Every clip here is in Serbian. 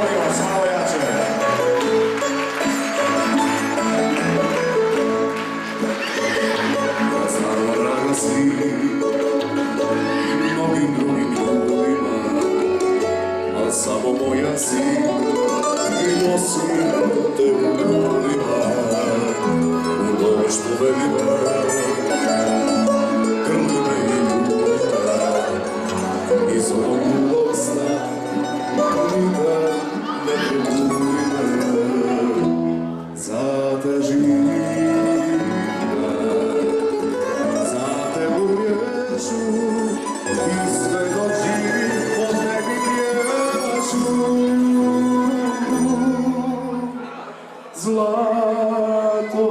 molim vas, malo jače. Ja znam, draga si, mnogim drugim ljudima, a samo moja si, i nosim te u grudima, u noć povedima, grli me i ljubima, iz onog ljubog sna, nikad ne probudima, za te živim. I sve dok živim od tebi pjevaću. Zlato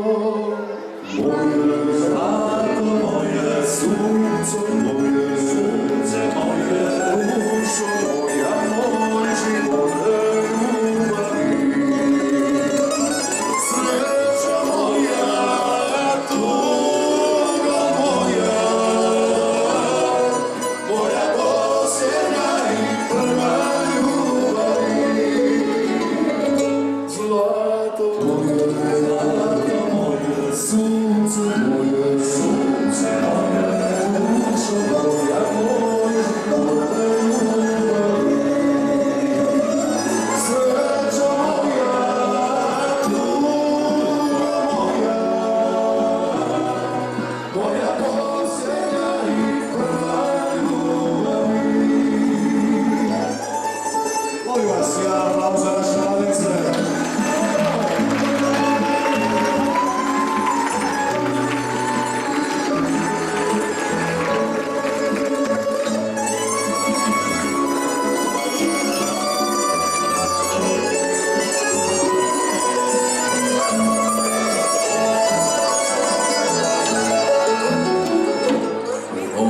moje, sunce moje, dušo moja, moj život te ljubavi. Sreća moja, tuga moja, moja posljednja i prva ljubavi. Zlato moje, sunce moje, dušo moja, moj život te ljubavi. Sreća moja, tuga moja, moja posljednja i prva ljubavi. Molim vas, ja aplauz za naše mladence.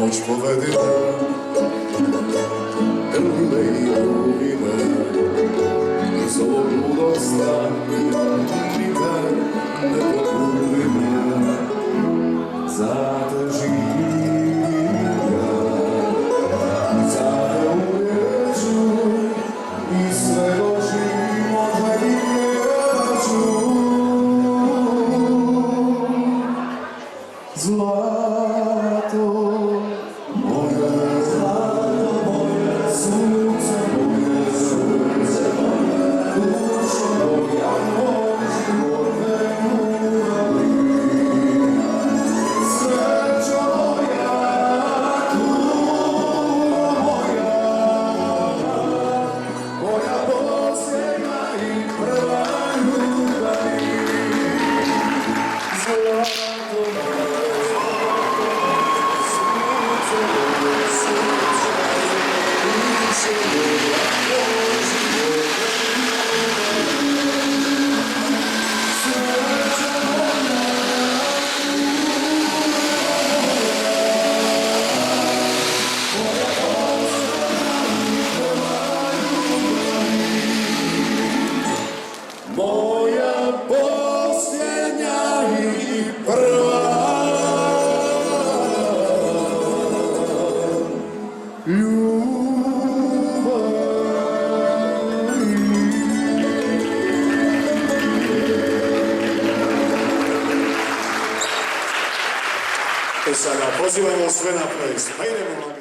Noć povedi me, grli me i ljubi me, iz ovog ludog sna, nikad ne probudi me, za te živim ja, za te uvjeću, i sve dok živim od tebi pjevaću. Zlato moje, sunce moje, dušo moja, moj život te ljubavi. Sreća moja, tuga moja, moja posljednja i prva ljubavi. Zlato moje, moja posljednja i prva ljubav. E sada pozivamo sve na ples, pa idemo.